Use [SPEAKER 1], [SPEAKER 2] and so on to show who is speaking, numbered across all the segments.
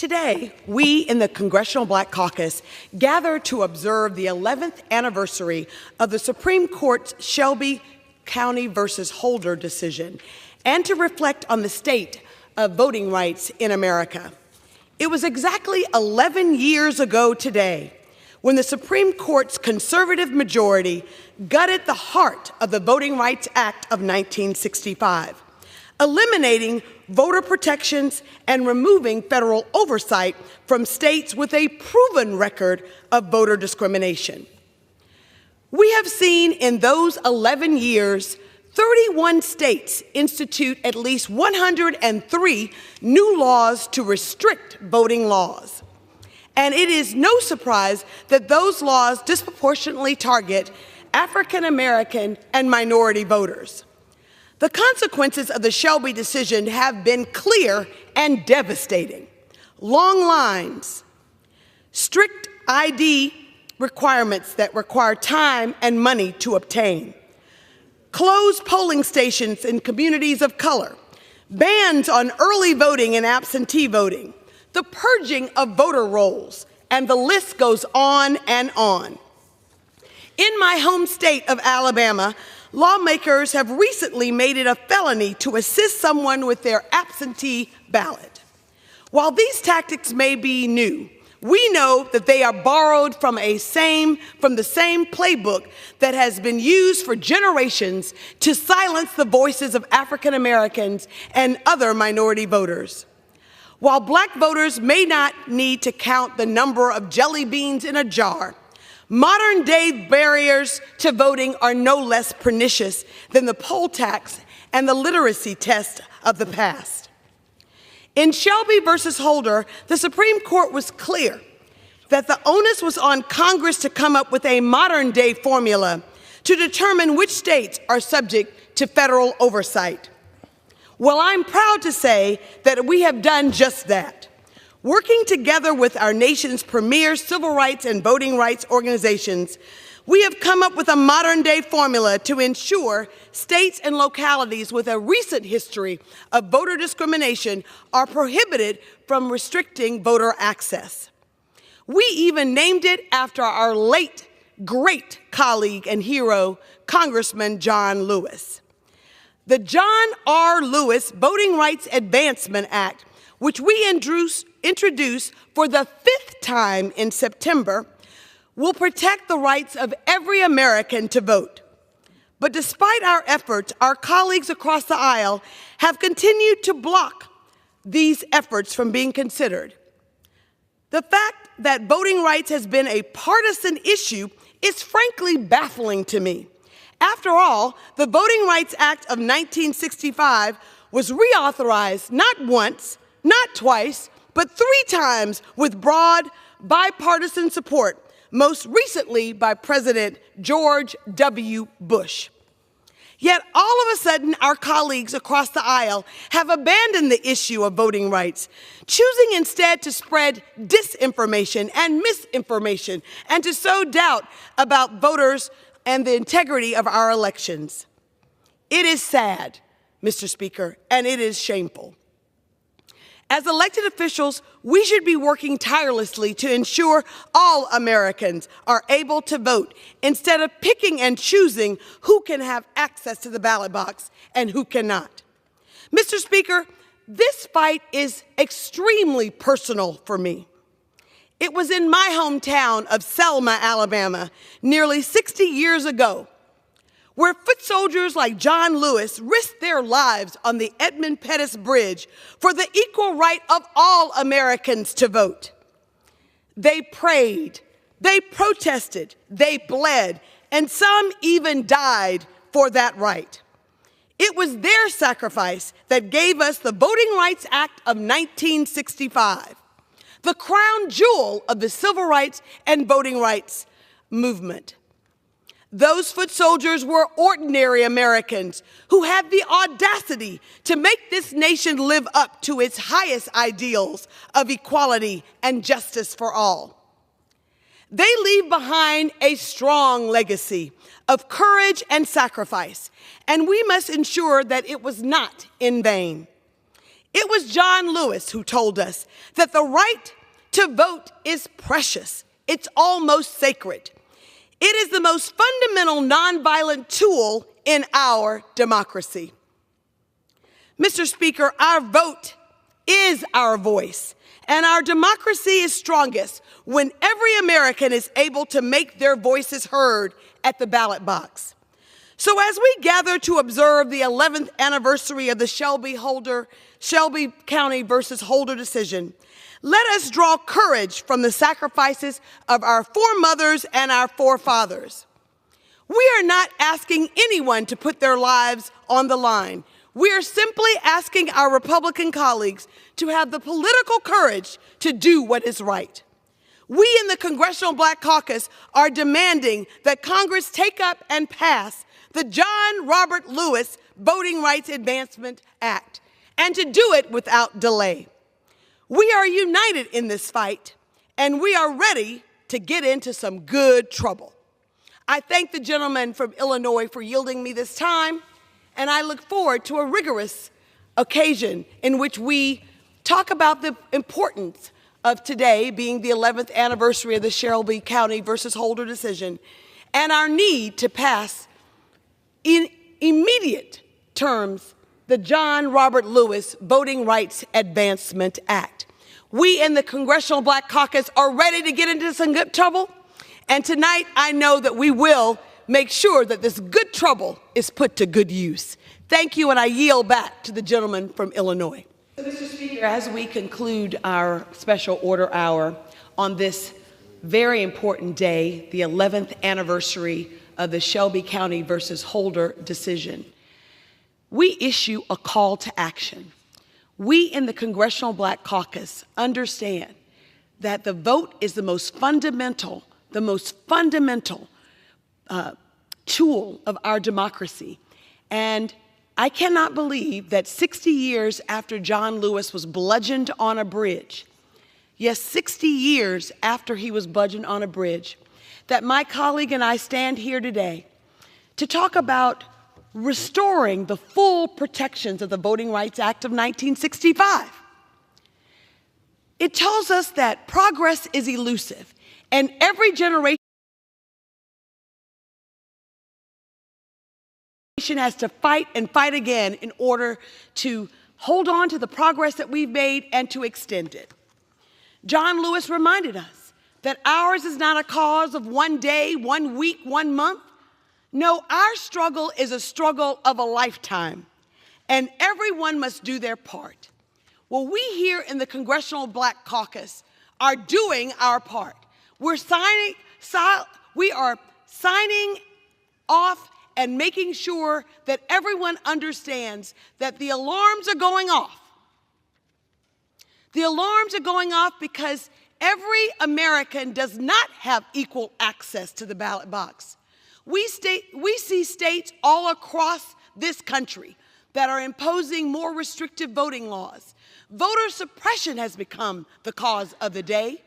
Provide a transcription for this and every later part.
[SPEAKER 1] Today, we in the Congressional Black Caucus gather to observe the 11th anniversary of the Supreme Court's Shelby County versus Holder decision and to reflect on the state of voting rights in America. It was exactly 11 years ago today when the Supreme Court's conservative majority gutted the heart of the Voting Rights Act of 1965, eliminating voter protections and removing federal oversight from states with a proven record of voter discrimination. We have seen in those 11 years 31 states institute at least 103 new laws to restrict voting laws. And it is no surprise that those laws disproportionately target African American and minority voters. The consequences of the Shelby decision have been clear and devastating. Long lines, strict ID requirements that require time and money to obtain, closed polling stations in communities of color, bans on early voting and absentee voting, the purging of voter rolls, and the list goes on and on. In my home state of Alabama, lawmakers have recently made it a felony to assist someone with their absentee ballot. While these tactics may be new, we know that they are borrowed from the same playbook that has been used for generations to silence the voices of African Americans and other minority voters. While black voters may not need to count the number of jelly beans in a jar, modern-day barriers to voting are no less pernicious than the poll tax and the literacy test of the past. In Shelby versus Holder, the Supreme Court was clear that the onus was on Congress to come up with a modern-day formula to determine which states are subject to federal oversight. Well, I'm proud to say that we have done just that. Working together with our nation's premier civil rights and voting rights organizations, we have come up with a modern-day formula to ensure states and localities with a recent history of voter discrimination are prohibited from restricting voter access. We even named it after our late, great colleague and hero, Congressman John Lewis. The John R. Lewis Voting Rights Advancement Act, which we introduced for the 5th time in September, will protect the rights of every American to vote. But despite our efforts, our colleagues across the aisle have continued to block these efforts from being considered. The fact that voting rights has been a partisan issue is frankly baffling to me. After all, the Voting Rights Act of 1965 was reauthorized not once, not twice, but 3 times with broad bipartisan support, most recently by President George W. Bush. Yet all of a sudden, our colleagues across the aisle have abandoned the issue of voting rights, choosing instead to spread disinformation and misinformation and to sow doubt about voters and the integrity of our elections. It is sad, Mr. Speaker, and it is shameful. As elected officials, we should be working tirelessly to ensure all Americans are able to vote instead of picking and choosing who can have access to the ballot box and who cannot. Mr. Speaker, this fight is extremely personal for me. It was in my hometown of Selma, Alabama, nearly 60 years ago, where foot soldiers like John Lewis risked their lives on the Edmund Pettus Bridge for the equal right of all Americans to vote. They prayed, they protested, they bled, and some even died for that right. It was their sacrifice that gave us the Voting Rights Act of 1965, the crown jewel of the civil rights and voting rights movement. Those foot soldiers were ordinary Americans who had the audacity to make this nation live up to its highest ideals of equality and justice for all. They leave behind a strong legacy of courage and sacrifice, and we must ensure that it was not in vain. It was John Lewis who told us that the right to vote is precious. It's almost sacred. It is the most fundamental nonviolent tool in our democracy. Mr. Speaker, our vote is our voice, and our democracy is strongest when every American is able to make their voices heard at the ballot box. So as we gather to observe the 11th anniversary of the Shelby County versus Holder decision, let us draw courage from the sacrifices of our foremothers and our forefathers. We are not asking anyone to put their lives on the line. We are simply asking our Republican colleagues to have the political courage to do what is right. We in the Congressional Black Caucus are demanding that Congress take up and pass the John Robert Lewis Voting Rights Advancement Act, and to do it without delay. We are united in this fight, and we are ready to get into some good trouble. I thank the gentleman from Illinois for yielding me this time, and I look forward to a rigorous occasion in which we talk about the importance of today being the 11th anniversary of the Shelby County versus Holder decision, and our need to pass in immediate terms the John Robert Lewis Voting Rights Advancement Act. We in the Congressional Black Caucus are ready to get into some good trouble, and tonight I know that we will make sure that this good trouble is put to good use. Thank you, and I yield back to the gentleman from Illinois. Mr. Speaker, as we conclude our special order hour on this very important day, the 11th anniversary of the Shelby County versus Holder decision, we issue a call to action. We in the Congressional Black Caucus understand that the vote is the most fundamental tool of our democracy. And I cannot believe that 60 years after John Lewis was bludgeoned on a bridge, yes, 60 years after he was bludgeoned on a bridge, that my colleague and I stand here today to talk about restoring the full protections of the Voting Rights Act of 1965. It tells us that progress is elusive, and every generation has to fight and fight again in order to hold on to the progress that we've made and to extend it. John Lewis reminded us that ours is not a cause of one day, 1 week, 1 month. No, our struggle is a struggle of a lifetime, and everyone must do their part. Well, we here in the Congressional Black Caucus are doing our part. We are signing off and making sure that everyone understands that the alarms are going off. The alarms are going off because every American does not have equal access to the ballot box. We see states all across this country that are imposing more restrictive voting laws. Voter suppression has become the cause of the day,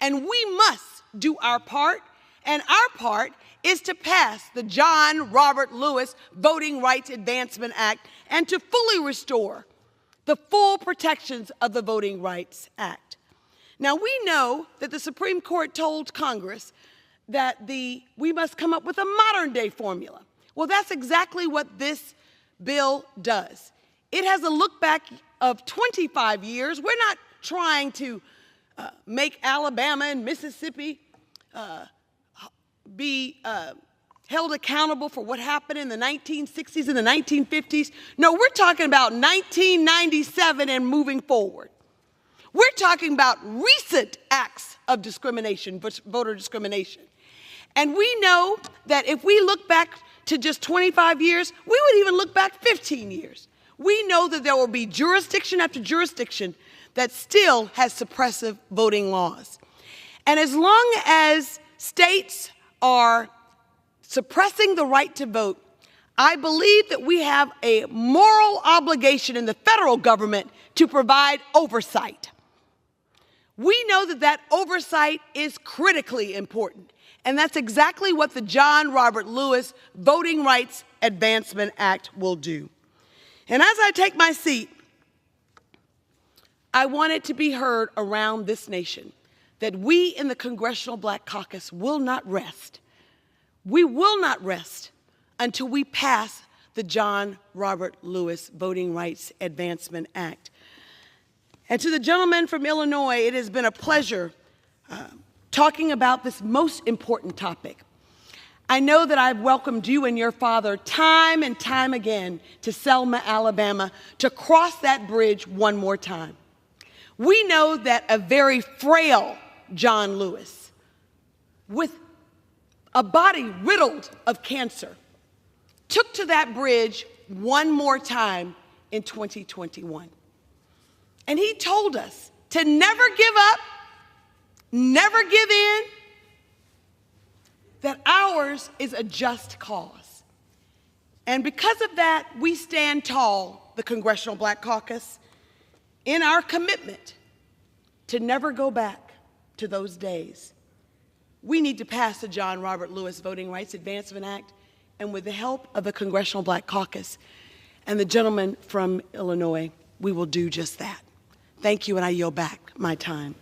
[SPEAKER 1] and we must do our part, and our part is to pass the John Robert Lewis Voting Rights Advancement Act and to fully restore the full protections of the Voting Rights Act. Now, we know that the Supreme Court told Congress that we must come up with a modern-day formula. Well, that's exactly what this bill does. It has a look back of 25 years. We're not trying to make Alabama and Mississippi be held accountable for what happened in the 1960s and the 1950s. No, we're talking about 1997 and moving forward. We're talking about recent acts of discrimination, voter discrimination. And we know that if we look back to just 25 years, we would even look back 15 years. We know that there will be jurisdiction after jurisdiction that still has suppressive voting laws. And as long as states are suppressing the right to vote, I believe that we have a moral obligation in the federal government to provide oversight. We know that that oversight is critically important, and that's exactly what the John Robert Lewis Voting Rights Advancement Act will do. And as I take my seat, I want it to be heard around this nation that we in the Congressional Black Caucus will not rest. We will not rest until we pass the John Robert Lewis Voting Rights Advancement Act. And to the gentleman from Illinois, it has been a pleasure talking about this most important topic. I know that I've welcomed you and your father time and time again to Selma, Alabama, to cross that bridge one more time. We know that a very frail John Lewis, with a body riddled of cancer, took to that bridge one more time in 2021. And he told us to never give up, never give in, that ours is a just cause. And because of that, we stand tall, the Congressional Black Caucus, in our commitment to never go back to those days. We need to pass the John Robert Lewis Voting Rights Advancement Act, and with the help of the Congressional Black Caucus and the gentleman from Illinois, we will do just that. Thank you, and I yield back my time.